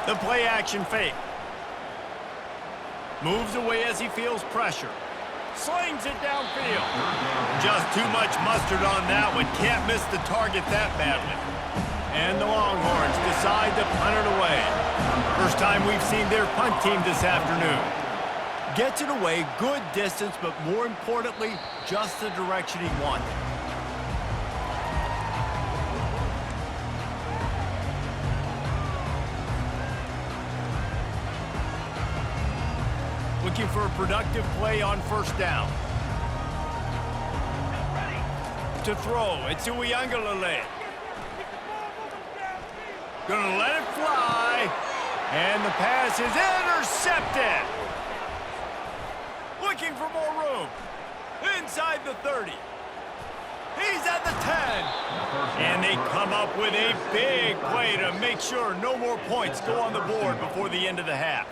The play action fake. Moves away as he feels pressure. Slings it downfield. Just too much mustard on that one. Can't miss the target that badly. And the Longhorns decide to punt it away. First time we've seen their punt team this afternoon. Gets it away, good distance, but more importantly, just the direction he wanted. Looking for a productive play on first down. To throw, it's Uiagalelei. Gonna let it fly. And the pass is intercepted. Looking for more room. Inside the 30. He's at the 10. And they come up with a big play to make sure no more points go on the board before the end of the half.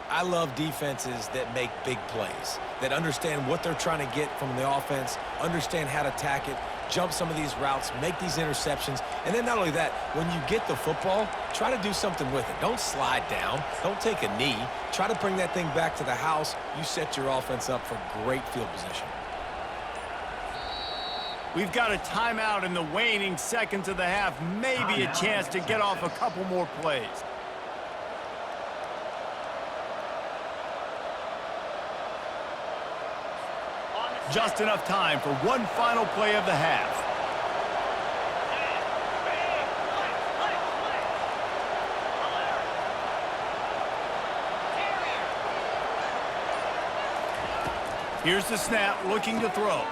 I love defenses that make big plays, that understand what they're trying to get from the offense, understand how to attack it, jump some of these routes, make these interceptions, and then not only that, when you get the football, try to do something with it. Don't slide down. Don't take a knee. Try to bring that thing back to the house. You set your offense up for great field position. We've got a timeout in the waning seconds of the half, maybe a chance to get off a couple more plays. Just enough time for one final play of the half. Here's the snap, looking to throw.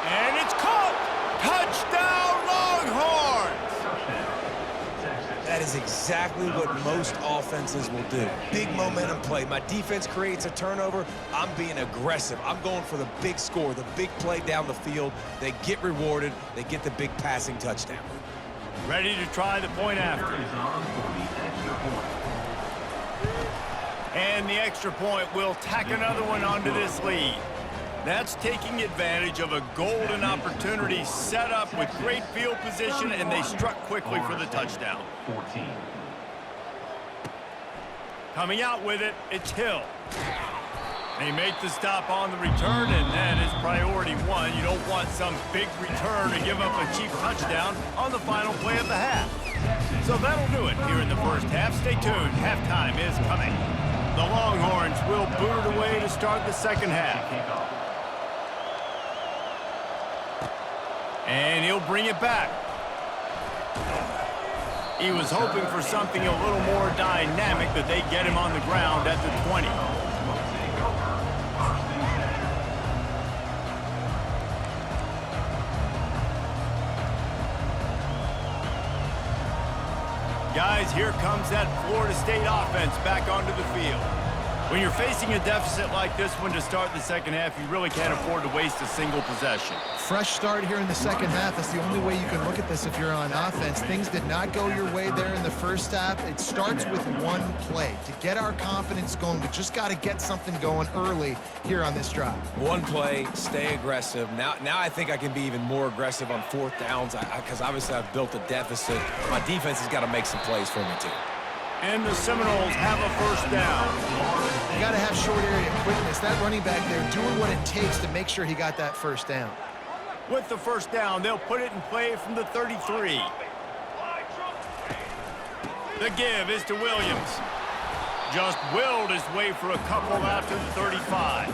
And it's caught! Touchdown, Longhorns! That is exactly what most offenses will do. Big momentum play. My defense creates a turnover. I'm being aggressive. I'm going for the big score, the big play down the field. They get rewarded. They get the big passing touchdown. Ready to try the point after. And the extra point will tack another one onto this lead. That's taking advantage of a golden opportunity set up with great field position, and they struck quickly for the touchdown. 14. Coming out with it, it's Hill. They make the stop on the return, and that is priority one. You don't want some big return to give up a cheap touchdown on the final play of the half. So that'll do it here in the first half. Stay tuned. Halftime is coming. The Longhorns will boot it away to start the second half. And he'll bring it back. He was hoping for something a little more dynamic, but they get him on the ground at the 20. Guys, here comes that Florida State offense back onto the field. When you're facing a deficit like this one to start the second half, you really can't afford to waste a single possession. Fresh start here in the second half. That's the only way you can look at this if you're on offense. Things did not go your way there in the first half. It starts with one play. To get our confidence going, we just got to get something going early here on this drive. One play, stay aggressive. Now I think I can be even more aggressive on fourth downs because obviously I've built a deficit. My defense has got to make some plays for me too. And the Seminoles have a first down. You got to have short area quickness. That running back there doing what it takes to make sure he got that first down. With the first down, they'll put it in play from the 33. The give is to Williams. Just willed his way for a couple out to the 35.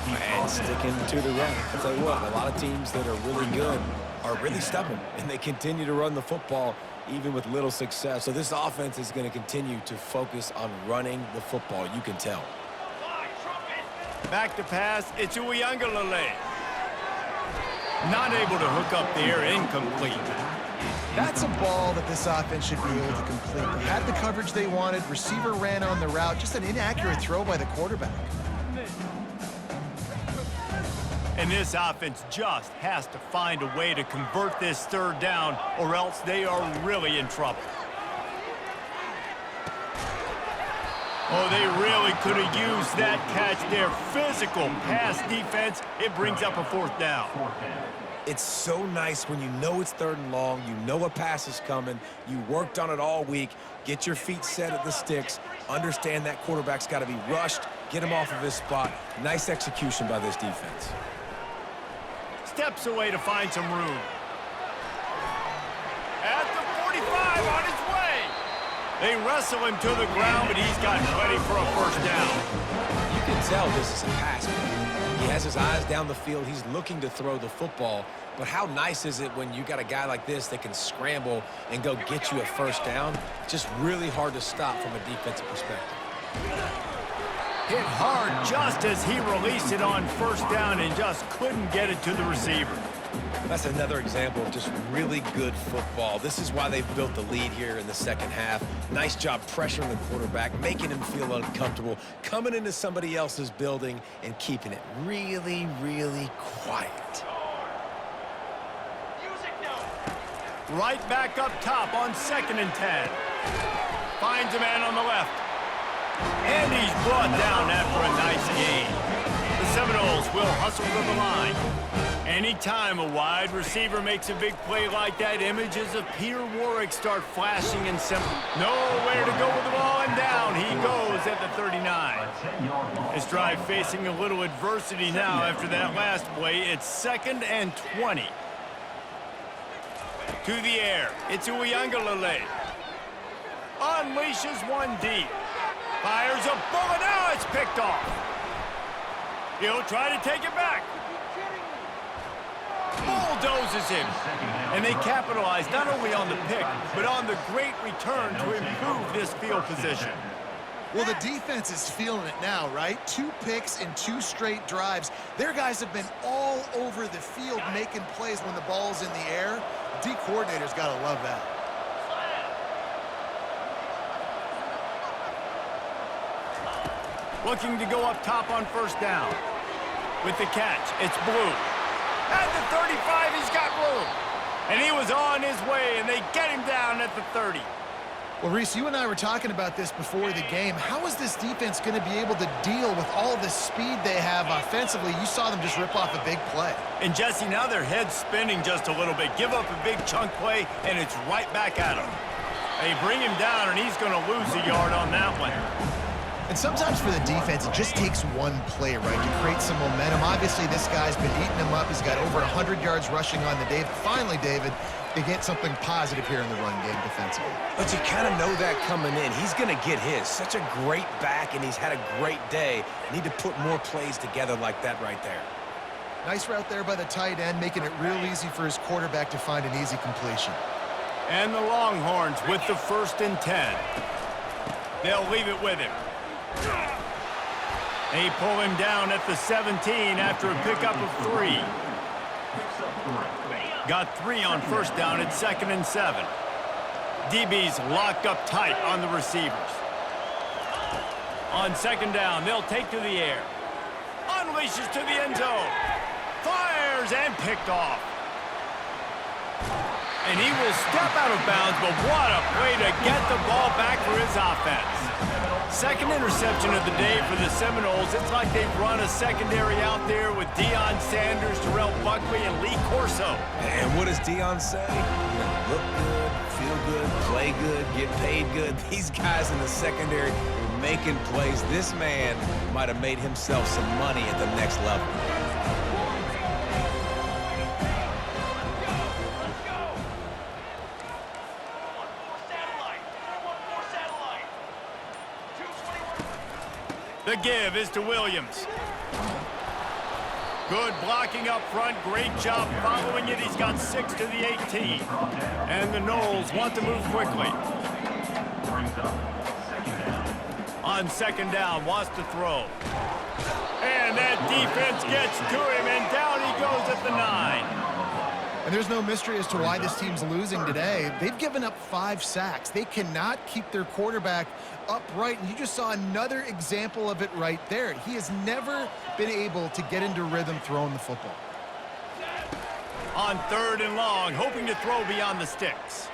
And sticking to the run. I'll tell you what, a lot of teams that are really good are really stubborn, and they continue to run the football even with little success. So this offense is going to continue to focus on running the football. You can tell. Back to pass, it's Uiagalelei. Not able to hook up there, incomplete. That's a ball that this offense should be able to complete. They had the coverage they wanted. Receiver ran on the route. Just an inaccurate throw by the quarterback. And this offense just has to find a way to convert this third down, or else they are really in trouble. Oh, they really could have used that catch there. Physical pass defense. It brings up a fourth down. It's so nice when you know it's 3rd and long, you know a pass is coming, you worked on it all week, get your feet set at the sticks, understand that quarterback's got to be rushed, get him off of his spot. Nice execution by this defense. Steps away to find some room. At the 45, on his way. They wrestle him to the ground, but he's got plenty for a first down. You can tell this is a pass play. He has his eyes down the field. He's looking to throw the football. But how nice is it when you got a guy like this that can scramble and go get you a first down? Just really hard to stop from a defensive perspective. Hit hard just as he released it on first down and just couldn't get it to the receiver. That's another example of just really good football. This is why they've built the lead here in the second half. Nice job pressuring the quarterback, making him feel uncomfortable, coming into somebody else's building and keeping it really, really quiet. Right back up top on 2nd and 10. Finds a man on the left. And he's brought down after a nice gain. The Seminoles will hustle to the line. Anytime a wide receiver makes a big play like that, images of Peter Warrick start flashing and nowhere to go with the ball, and down he goes at the 39. His drive facing a little adversity now after that last play. It's 2nd and 20. To the air, it's Uiagalelei. Unleashes one deep. Fires a bullet, now it's picked off. He'll try to take it back. Bulldozes him. And they capitalize not only on the pick, but on the great return to improve this field position. Well, the defense is feeling it now, right? 2 picks in 2 straight drives. Their guys have been all over the field making plays when the ball's in the air. The D coordinator's got to love that. Looking to go up top on first down. With the catch, it's Blue. At the 35, he's got room. And he was on his way, and they get him down at the 30. Well, Reese, you and I were talking about this before the game. How is this defense going to be able to deal with all the speed they have offensively? You saw them just rip off a big play. And, Jesse, now their head's spinning just a little bit. Give up a big chunk play, and it's right back at him. They bring him down, and he's going to lose a yard on that one. And sometimes for the defense, it just takes one play, right, to create some momentum. Obviously, this guy's been eating them up. He's got over 100 yards rushing on the day. But finally, David, they get something positive here in the run game defensively. But you kind of know that coming in. He's going to get his. Such a great back, and he's had a great day. Need to put more plays together like that right there. Nice route there by the tight end, making it real easy for his quarterback to find an easy completion. And the Longhorns with the 1st and 10. They'll leave it with him. They pull him down at the 17 after a pickup of 3. Got 3 on first down at 2nd and 7. DB's locked up tight on the receivers. On 2nd down, they'll take to the air. Unleashes to the end zone. Fires and picked off. And he will step out of bounds, but what a play to get the ball back for his offense. 2nd interception of the day for the Seminoles. It's like they've run a secondary out there with Deion Sanders, Terrell Buckley, and Lee Corso. And what does Deion say? Look good, feel good, play good, get paid good. These guys in the secondary were making plays. This man might have made himself some money at the next level. The give is to Williams. Good blocking up front. Great job following it. He's got 6 to the 18. And the Noles want to move quickly. On 2nd down, wants to throw. And that defense gets to him, and down he goes at the 9. And there's no mystery as to why this team's losing today. They've given up 5 sacks. They cannot keep their quarterback upright, and you just saw another example of it right there. He has never been able to get into rhythm throwing the football. On 3rd and long, hoping to throw beyond the sticks.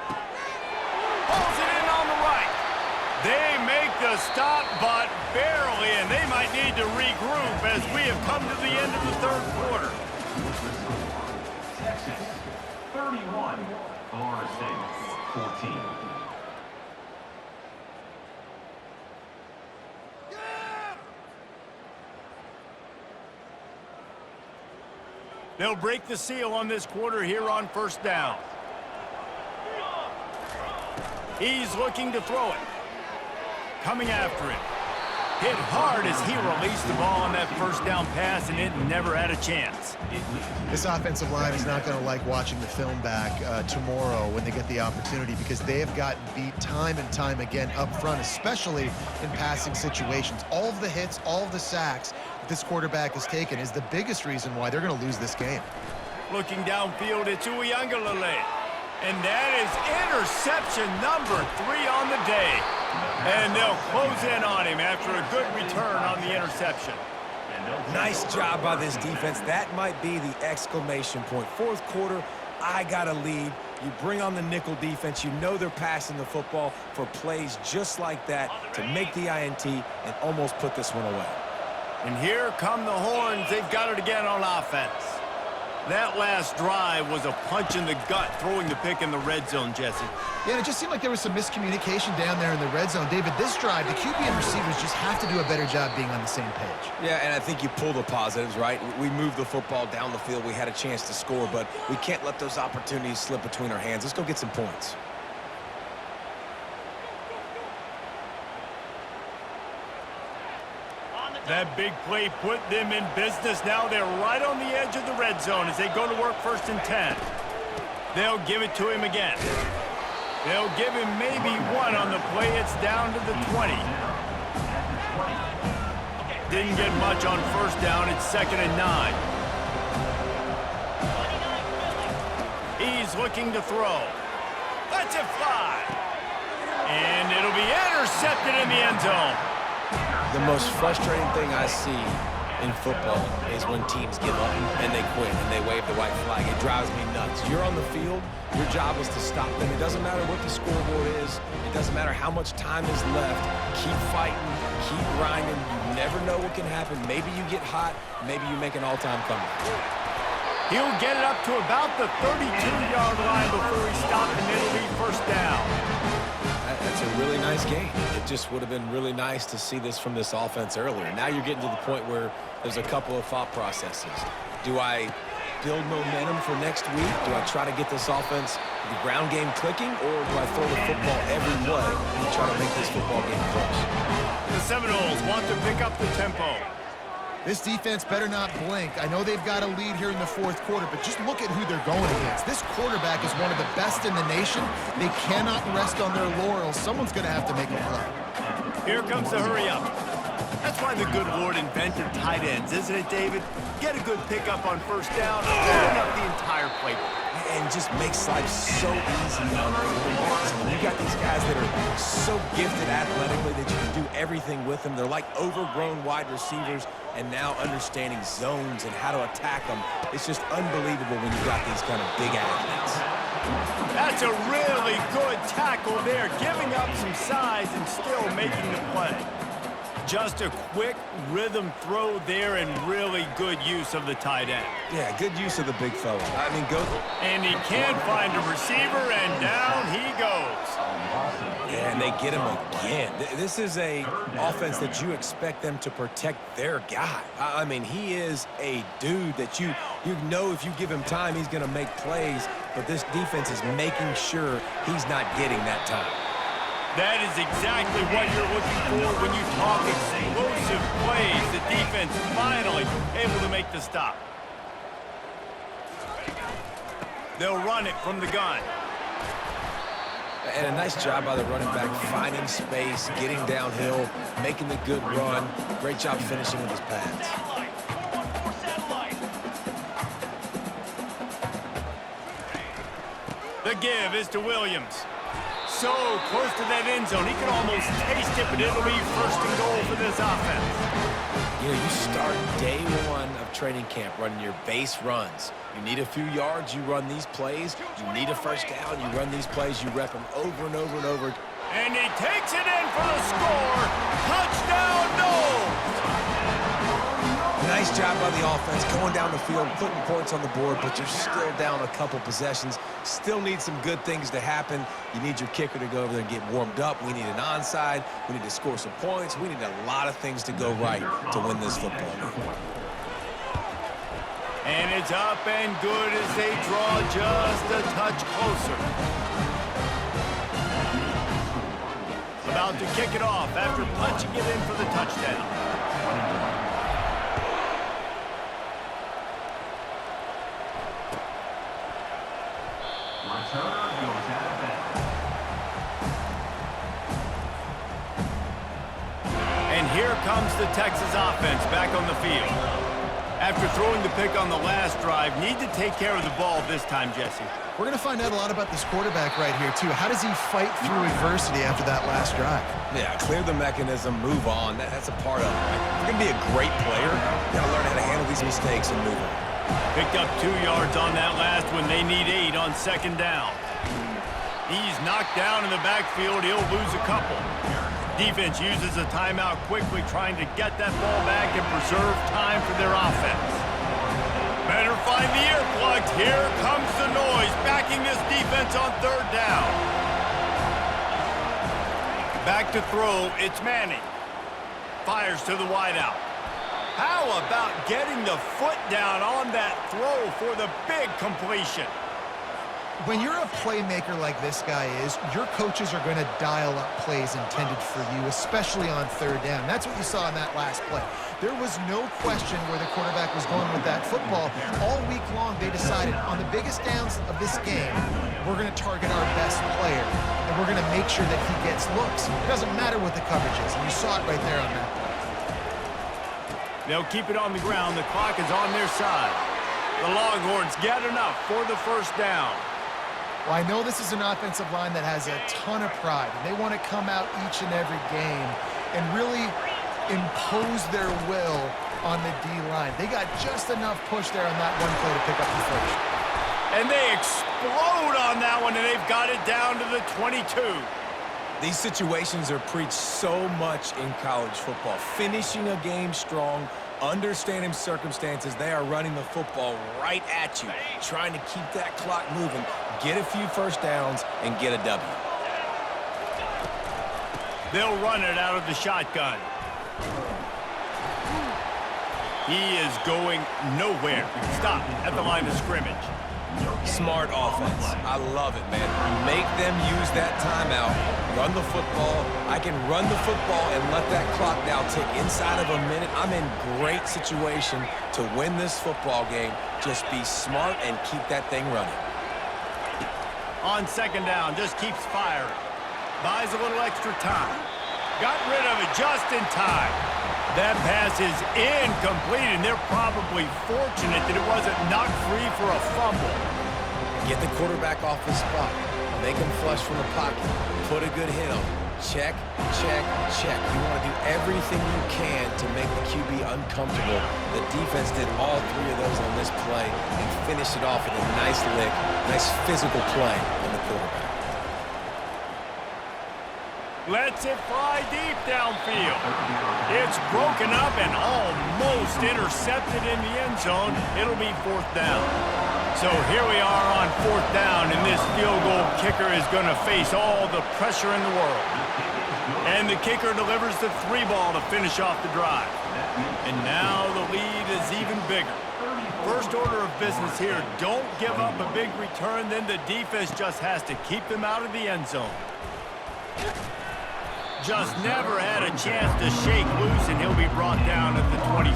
Pulls it in on the right. They make the stop, but barely, and they might need to regroup as we have come to the end of the 3rd quarter. 21, Florida State 14. They'll break the seal on this quarter here on first down. He's looking to throw it. Coming after it. Hit hard as he released the ball on that first down pass, and it never had a chance. This offensive line is not going to like watching the film back tomorrow when they get the opportunity, because they have gotten beat time and time again up front, especially in passing situations. All of the hits, all of the sacks that this quarterback has taken is the biggest reason why they're going to lose this game. Looking downfield, it's Uiagalelei. And that is interception number 3 on the day. And they'll close in on him after a good return on the interception. Nice job by this defense. That might be the exclamation point. Fourth quarter, I got a lead. You bring on the nickel defense. You know they're passing the football for plays just like that to make the INT and almost put this one away. And here come the horns. They've got it again on offense. That last drive was a punch in the gut, throwing the pick in the red zone, Jesse. Yeah, and it just seemed like there was some miscommunication down there in the red zone. David, this drive, the QB and receivers just have to do a better job being on the same page. Yeah, and I think you pull the positives, right? We moved the football down the field. We had a chance to score, but we can't let those opportunities slip between our hands. Let's go get some points. That big play put them in business. Now they're right on the edge of the red zone as they go to work first and 10. They'll give it to him again. They'll give him maybe one on the play. It's down to the 20. Didn't get much on first down. It's 2nd and 9. He's looking to throw. Lets it fly. And it'll be intercepted in the end zone. The most frustrating thing I see in football is when teams give up and they quit and they wave the white flag. It drives me nuts. You're on the field. Your job is to stop them. It doesn't matter what the scoreboard is. It doesn't matter how much time is left. Keep fighting. Keep grinding. You never know what can happen. Maybe you get hot. Maybe you make an all-time comeback. He'll get it up to about the 32-yard line before he stopped, and it'll be first down. That's a really nice game. It just would have been really nice to see this from this offense earlier. Now you're getting to the point where there's a couple of thought processes. Do I build momentum for next week? Do I try to get this offense, the ground game clicking, or do I throw the football every way and try to make this football game close? The Seminoles want to pick up the tempo. This defense better not blink. I know they've got a lead here in the fourth quarter, but just look at who they're going against. This quarterback is one of the best in the nation. They cannot rest on their laurels. Someone's going to have to make a play. Here comes the hurry up. That's why the good Lord invented tight ends, isn't it, David? Get a good pickup on first down, open up the entire playbook. And just makes life so easy on quarterbacks. I mean, you got these guys that are so gifted athletically that you can do everything with them. They're like overgrown wide receivers, and now understanding zones and how to attack them. It's just unbelievable when you got these kind of big athletes. That's a really good tackle there, giving up some size and still making the play. Just a quick rhythm throw there and really good use of the tight end. Yeah, good use of the big fella. I mean, go. And he can't find a receiver, and down he goes. Yeah, and they get him again. This is a offense that you expect them to protect their guy. I mean, he is a dude that you know if you give him time, he's going to make plays, but this defense is making sure he's not getting that time. That is exactly what you're looking for when you talk explosive plays. The defense finally able to make the stop. They'll run it from the gun. And a nice job by the running back, finding space, getting downhill, making the good run. Great job finishing with his pads. The give is to Williams. So close to that end zone, he can almost taste it, but it'll be first and goal for this offense. You know, you start day one of training camp running your base runs. You need a few yards, you run these plays. You need a first down, you run these plays. You rep them over and over and over. And he takes it in for the score. Touchdown, Noles! Nice Nice job by the offense, going down the field, putting points on the board, but you're still down a couple possessions. Still need some good things to happen. You need your kicker to go over there and get warmed up. We need an onside. We need to score some points. We need a lot of things to go right to win this football game. And it's up and good as they draw just a touch closer. About to kick it off after punching it in for the touchdown. And here comes the Texas offense back on the field. After throwing the pick on the last drive, need to take care of the ball this time, Jesse. We're going to find out a lot about this quarterback right here, too. How does he fight through adversity after that last drive? Yeah, clear the mechanism, move on. That's a part of it, right? If you're going to be a great player, you got to learn how to handle these mistakes and move on. Picked up 2 yards on that last one. They need 8 on second down. He's knocked down in the backfield. He'll lose a couple. Defense uses a timeout quickly, trying to get that ball back and preserve time for their offense. Better find the earplugs. Here comes the noise, backing this defense on third down. Back to throw, it's Manning. Fires to the wideout. How about getting the foot down on that throw for the big completion? When you're a playmaker like this guy is, your coaches are going to dial up plays intended for you, especially on third down. That's what you saw in that last play. There was no question where the quarterback was going with that football. All week long, they decided on the biggest downs of this game, we're going to target our best player, and we're going to make sure that he gets looks. It doesn't matter what the coverage is, and you saw it right there on that play. They'll keep it on the ground. The clock is on their side. The Longhorns get enough for the first down. Well, I know this is an offensive line that has a ton of pride, and they want to come out each and every game and really impose their will on the D-line. They got just enough push there on that one play to pick up the first. And they explode on that one, and they've got it down to the 22. These situations are preached so much in college football. Finishing a game strong, understanding circumstances. They are running the football right at you, trying to keep that clock moving, get a few first downs, and get a W. They'll run it out of the shotgun. He is going nowhere. Stop at the line of scrimmage. Smart offense. I love it, man. Make them use that timeout. Run the football. I can run the football and let that clock now tick inside of a minute. I'm in great situation to win this football game. Just be smart and keep that thing running. On second down, just keeps firing. Buys a little extra time. Got rid of it just in time. That pass is incomplete, and they're probably fortunate that it wasn't knocked free for a fumble. Get the quarterback off his spot. Make him flush from the pocket. Put a good hit on him. Check, check, check. You want to do everything you can to make the QB uncomfortable. The defense did all 3 of those on this play and finished it off with a nice lick, nice physical play on the quarterback. Lets it fly deep downfield. It's broken up and almost intercepted in the end zone. It'll be fourth down. So here we are on fourth down, and this field goal kicker is going to face all the pressure in the world. And the kicker delivers the 3-ball to finish off the drive. And now the lead is even bigger. First order of business here, don't give up a big return, then the defense just has to keep them out of the end zone. Just never had a chance to shake loose, and he'll be brought down at the 24.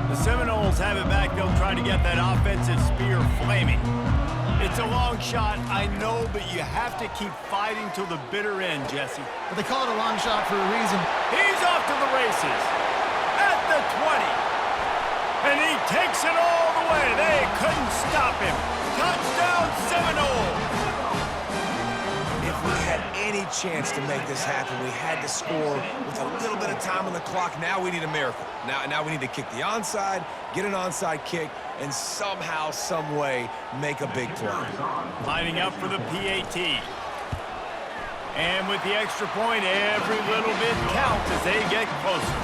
The Seminoles have it back. They'll try to get that offensive spear flaming. It's a long shot, I know, but you have to keep fighting till the bitter end, Jesse. But they call it a long shot for a reason. He's off to the races at the 20. And he takes it all the way. They couldn't stop him. Touchdown, Seminoles! If we had any chance to make this happen, we had to score with a little bit of time on the clock. Now we need a miracle. Now we need to kick the onside, get an onside kick, and somehow, some way, make a big play. Lining up for the PAT. And with the extra point, every little bit counts as they get closer.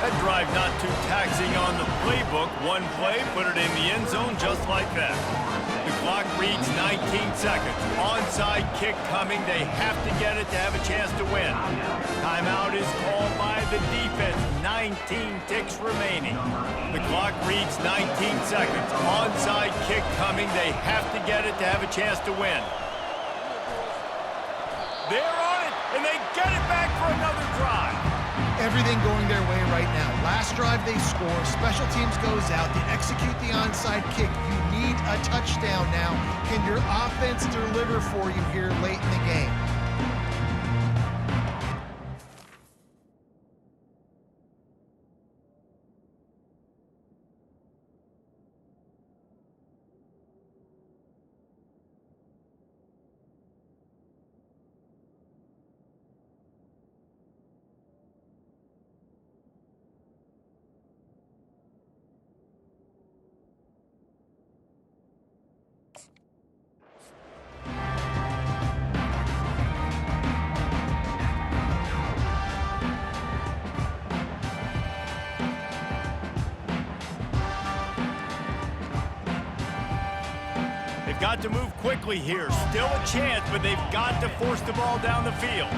That drive not too taxing on the playbook. One play, put it in the end zone just like that. The clock reads 19 seconds. Onside kick coming. They have to get it to have a chance to win. Timeout is called by the defense. 19 ticks remaining. The clock reads 19 seconds. Onside kick coming. They have to get it to have a chance to win. They're on it, and they get it back for another drive. Everything going their way right now. Last drive they score, special teams goes out, they execute the onside kick. You need a touchdown now. Can your offense deliver for you here late in the game? Got to move quickly here. Still a chance, but they've got to force the ball down the field.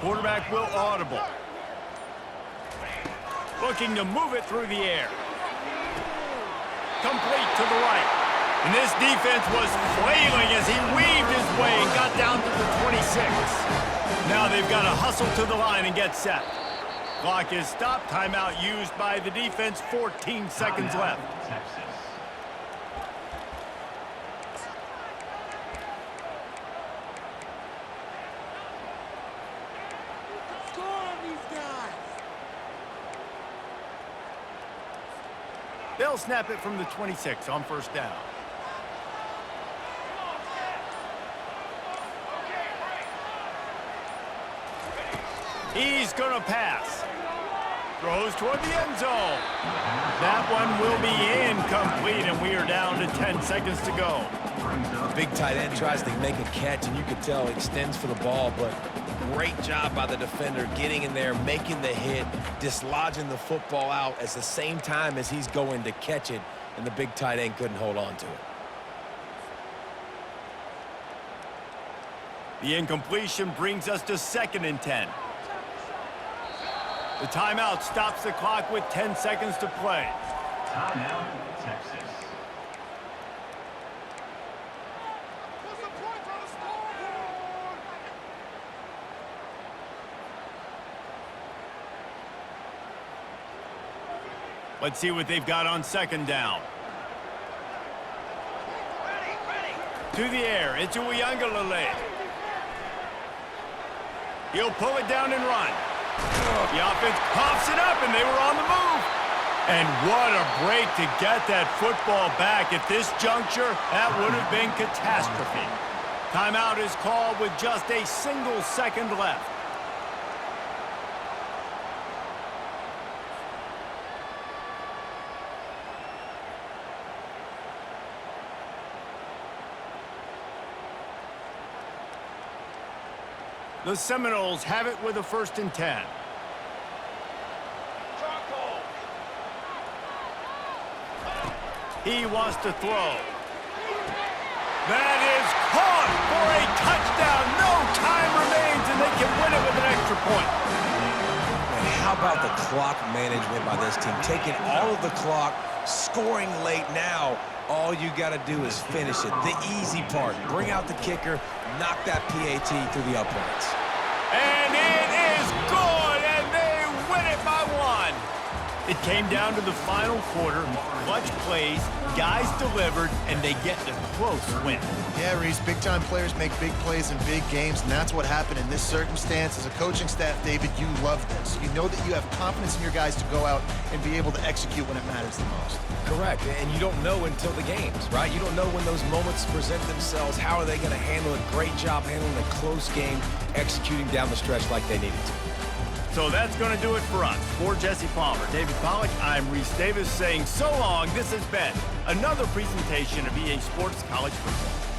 Quarterback will audible. Looking to move it through the air. Complete to the right. And this defense was flailing as he weaved his way and got down to the 26. Now they've got to hustle to the line and get set. Clock is stopped. Timeout used by the defense. 14 seconds left. Texas. They'll snap it from the 26 on first down. He's going to pass. Throws toward the end zone. That one will be incomplete, and we are down to 10 seconds to go. The big tight end tries to make a catch, and you could tell he extends for the ball, but great job by the defender getting in there, making the hit, dislodging the football out at the same time as he's going to catch it, and the big tight end couldn't hold on to it. The incompletion brings us to 2nd and 10. The timeout stops the clock with 10 seconds to play. Timeout, Texas. Let's see what they've got on 2nd down. To the air, it's Uiagalelei. He'll pull it down and run. The offense pops it up, and they were on the move. And what a break to get that football back. At this juncture, that would have been catastrophe. Timeout is called with just a single second left. The Seminoles have it with a 1st and 10. He wants to throw. That is caught for a touchdown. No time remains, and they can win it with an extra point. And how about the clock management by this team? Taking all of the clock, scoring late now. All you got to do is finish it. The easy part. Bring out the kicker, knock that PAT through the uprights. And it is good, and they win it by 1. It came down to the final quarter. Clutch plays, guys delivered, and they get the close win. Yeah, Reese, big-time players make big plays in big games, and that's what happened in this circumstance. As a coaching staff, David, you love this. You know that you have confidence in your guys to go out and be able to execute when it matters the most. Correct, and you don't know until the games, right? You don't know when those moments present themselves. How are they going to handle it? Great job handling a close game, executing down the stretch like they needed to. So that's going to do it for us. For Jesse Palmer, David Pollack, I'm Reese Davis saying so long. This has been another presentation of EA Sports College Football.